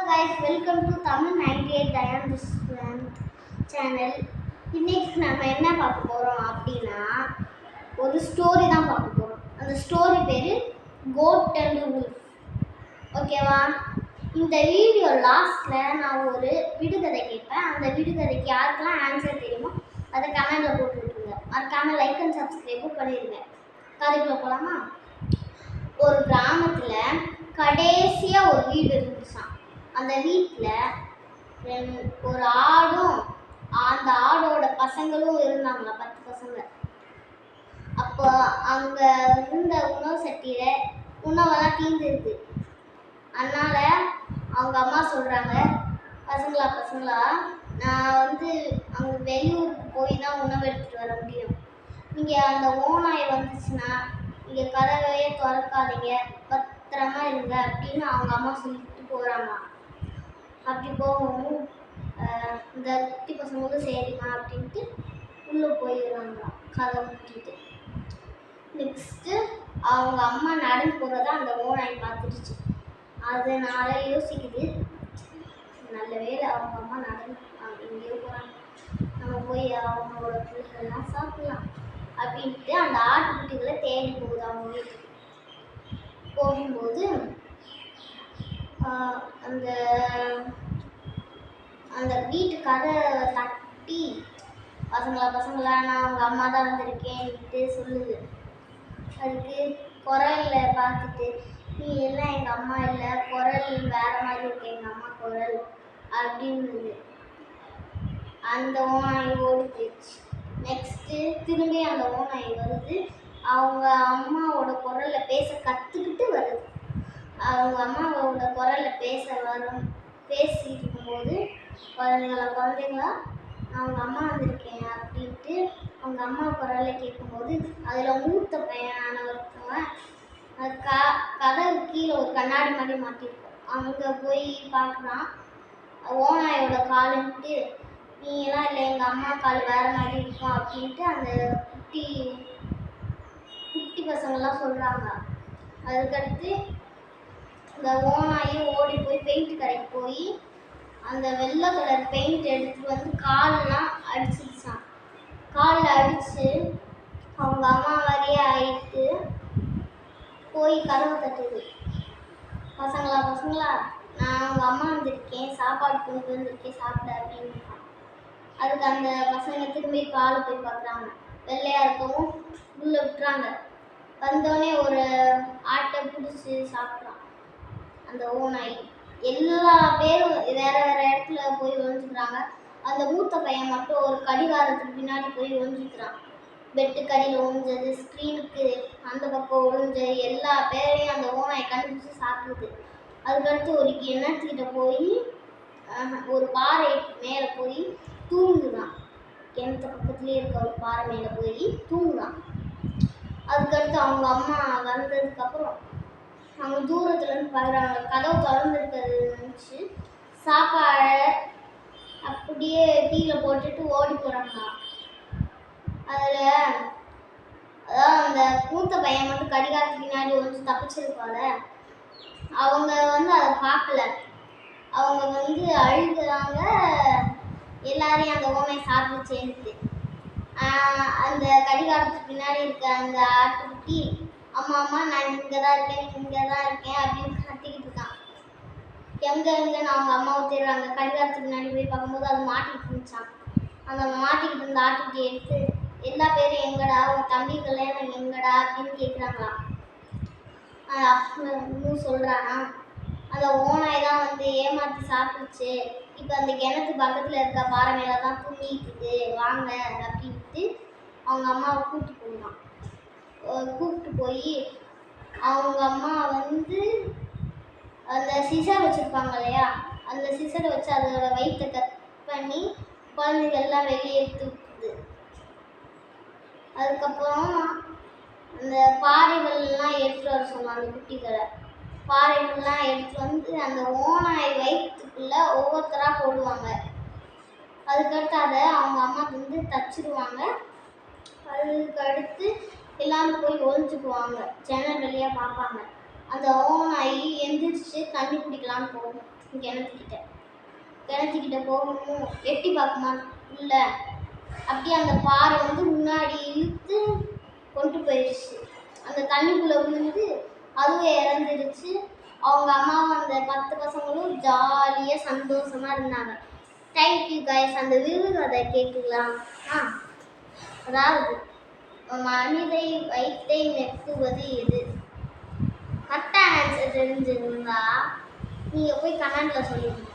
guys, welcome to Tamil 98 Diane channel. இன்னைக்கு நம்ம என்ன பார்க்க போறோம் அப்படின்னா ஒரு ஸ்டோரி தான் பார்க்க போறோம். அந்த ஸ்டோரி பேரு கோட் அண்ட் வூல்ஃப். ஓகேவா? இந்த வீடியோ லாஸ்ட்ல நான் ஒரு விடுகதை கேட்பேன். அந்த விடுகதைக்கு யாருக்கெல்லாம் ஆன்சர் தெரியுமோ அதை கமெண்ட்ல போட்டு விட்டுருங்க. மறக்காம லைக் அண்ட் சப்ஸ்கிரைபும் பண்ணிடுங்க. கதைக்குள்ள போலாமா? ஒரு கிராமத்துல கடைசியா ஒரு வீடு இருந்துச்சான். அந்த வீட்டில் ஒரு ஆடும் அந்த ஆடோட பசங்களும் இருந்தாங்களா, 10 பசங்க. அப்போ அங்கே இருந்த உணவு சட்டியில உணவெல்லாம் தீர்ந்துருது. அதனால அவங்க அம்மா சொல்கிறாங்க, பசங்களா நான் அங்கே வெளியூருக்கு போய் தான் உணவு எடுத்துகிட்டு வர முடியும். நீங்கள் அந்த ஓநாய் வந்துச்சுன்னா நீங்கள் கதவையே திறக்காதீங்க, பத்திரமா இருங்க அப்படின்னு அவங்க அம்மா சொல்லிட்டு போகிறாங்க. அப்படி போகவும் இந்த குட்டி பசங்களும் சரிம்மா அப்படின்ட்டு உள்ளே போயிடுறாங்க கதை முட்டிட்டு. நெக்ஸ்ட்டு அவங்க அம்மா நடந்து போகிறத அந்த ஓநாய் பார்த்துருச்சு. அதனால யோசிக்குது, நல்ல வேலை அவங்க அம்மா நடந்து எங்கேயோ போகிறாங்க, நம்ம போய் அவங்களோட பிள்ளைகள்லாம் சாப்பிடலாம் அப்படின்ட்டு அந்த ஆட்டுக்குட்டிகளை தேடி போகுது அவங்க வீட்டுக்கு. போகும்போது அந்த வீட்டு கதை தட்டி, பசங்களா நான் அவங்க அம்மா தான் வந்திருக்கேன்ட்டு சொல்லுது. அதுக்கு குரலில் பார்த்துட்டு, நீ எல்லாம் எங்கள் அம்மா இல்லை, குரல் வேற மாதிரி இருக்கு, எங்கள் அம்மா குரல் அப்படின்னு அந்த ஓநாய் ஓடி போயிடுச்சு. நெக்ஸ்ட்டு திரும்பி அந்த ஓநாய் வருது. அவங்க அம்மாவோட குரலில் பேச கற்றுக்கிட்டு வருது. அவங்க அம்மாவோட குரலில் பேசிட்டு இருக்கும்போது, குழந்தைங்களா அவங்க அம்மா வந்திருக்கேன் அப்படின்ட்டு அவங்க அம்மா குரலில் கேட்கும்போது, அதில் மூத்த பையனான ஒருத்தவன் கதவு கீழே ஒரு கண்ணாடி மாதிரி மாட்டிருக்கோம். அங்கே போய் பார்க்குறான். ஓநாயோட காலுன்ட்டு, நீ எல்லாம் இல்லை, எங்கள் அம்மா கால் வேற மாதிரி இருக்கும் அப்படின்ட்டு அந்த குட்டி பசங்கள்லாம் சொல்கிறாங்க. அதுக்கடுத்து இந்த ஓநாயும் ஓடி போய் பெயிண்ட் கடைக்கு போய் அந்த வெள்ளை கலர் பெயிண்ட் எடுத்துட்டு காலெல்லாம் அடிச்சிருச்சான். காலில் அடித்து அவங்க அம்மா மாதிரியே ஆயிட்டு போய் கதவை தட்டுது. பசங்களா நான் அவங்க அம்மா வந்திருக்கேன், சாப்பாடு கொண்டு வந்திருக்கேன், சாப்பிட அப்படின்னு. அதுக்கு அந்த பசங்க திரும்பி காலை போய் பார்க்குறாங்க. வெள்ளையா இருக்கவும் உள்ள விட்டுறாங்க. வந்தோடனே ஒரு ஆட்டை பிடிச்சி சாப்பிட்றான் அந்த ஓநாய். எல்லா பேரும் வேற இடத்துல போய் ஒழிஞ்சுக்கிறாங்க. அந்த மூத்த பையன் மட்டும் ஒரு கடிகாரத்துக்கு பின்னாடி போய் ஒழிஞ்சுக்கிறான். பெட்டுக்கடியில் ஒழிஞ்சது, ஸ்க்ரீனுக்கு அந்த பக்கம் ஒழிஞ்சது, எல்லா பேரையும் அந்த ஓநாய் கண்டுபிடிச்சி சாப்பிடுது. அதுக்கடுத்து ஒரு கிணத்துக்கிட்ட போய் ஒரு பாறை மேலே போய் தூங்குதான். கிணத்து பக்கத்துலேயே இருக்க ஒரு பாறை மேலே போய் தூங்குதான். அதுக்கடுத்து அவங்க அம்மா வந்ததுக்கப்புறம் அவங்க தூரத்துலேருந்து பார்க்குறாங்க. கதவு திறந்துருக்கிறது நினச்சி சாப்பாடை அப்படியே கீழே போட்டுட்டு ஓடி போகிறாங்க. அதில் அந்த மூத்த பையன் மட்டும் கடிகாரத்துக்கு பின்னாடி ஒழிச்சு தப்பிச்சிருப்பாங்க. அவங்க அதை பார்க்கல. அவங்க அழுகுறாங்க. எல்லாரையும் அந்த ஓமையை சாப்பிட்டு சேர்ந்துட்டு அந்த கடிகாரத்துக்கு பின்னாடி இருக்க அந்த ஆட்டுக்குட்டி, அம்மா நான் இங்கே தான் இருக்கேன் அப்படின்னு கத்திக்கிட்டு இருக்கான். எங்கன்னு அவங்க அம்மாவை தேடுறாங்க. கடிகாரத்துக்கு முன்னாடி போய் பார்க்கும்போது அது மாட்டிக்கிட்டு இருந்துச்சான். அந்த மாட்டிக்கிட்டு இருந்த ஆட்டுக்குட்டி எடுத்து, எல்லா பேரும் எங்கடா, உன் தம்பிகள்லாம் எங்கடா அப்படின்னு கேட்குறாங்களாம். இன்னும் சொல்கிறானா, அந்த ஓநாய் தான் ஏமாற்றி சாப்பிடுச்சு, இப்போ அந்த கிணத்து பக்கத்தில் இருக்க பாறை மேலே தான் தூங்கிட்டு இருக்கு, வாங்க அப்படின்ட்டு அவங்க அம்மாவை கூப்பிட்டு போய் அவங்க அம்மா அந்த சிசர் வச்சுருப்பாங்க இல்லையா, அந்த சிசரை வச்சு அதோட வயிற்றை கட் பண்ணி குழந்தைகள்லாம் வெளியே எடுத்து விட்டுது. அதுக்கப்புறம் அந்த பாறைகள்லாம் எடுத்துகிட்டு வர சொன்னாங்க. குட்டிகளை பாறைகள்லாம் எடுத்துட்டு அந்த ஓநாய் வயிற்றுக்குள்ளே ஒவ்வொருத்தராக போடுவாங்க. அதுக்கடுத்து அதை அவங்க அம்மா தச்சிடுவாங்க. அதுக்கு அடுத்து எல்லாரும் போய் ஒழிஞ்சுக்குவாங்க. ஜன்னல் வழியாக பார்ப்பாங்க. அந்த ஓநாய் எந்திரிச்சு தண்ணி குடிக்கலான்னு போகும். கிணத்துக்கிட்ட கிணத்துக்கிட்ட போகணும், எட்டி பார்க்குமா உள்ள. அப்படியே அந்த பாறை வந்து முன்னாடி இழுத்து கொண்டு போயிடுச்சு. அந்த தண்ணிக்குள்ளே விழுந்து அதுவும் இறந்துருச்சு. அவங்க அம்மாவும் அந்த 10 பசங்களும் ஜாலியாக சந்தோஷமாக இருந்தாங்க. Thank you guys. அந்த விருதுகதை கேட்கலாம். அதாவது மனிதை வயிற்றை நெட்டுவது எது? கரெக்டாக ஆன்சர் தெரிஞ்சிருந்தா நீங்கள் போய் கமெண்ட்டில் சொல்லுங்கள்.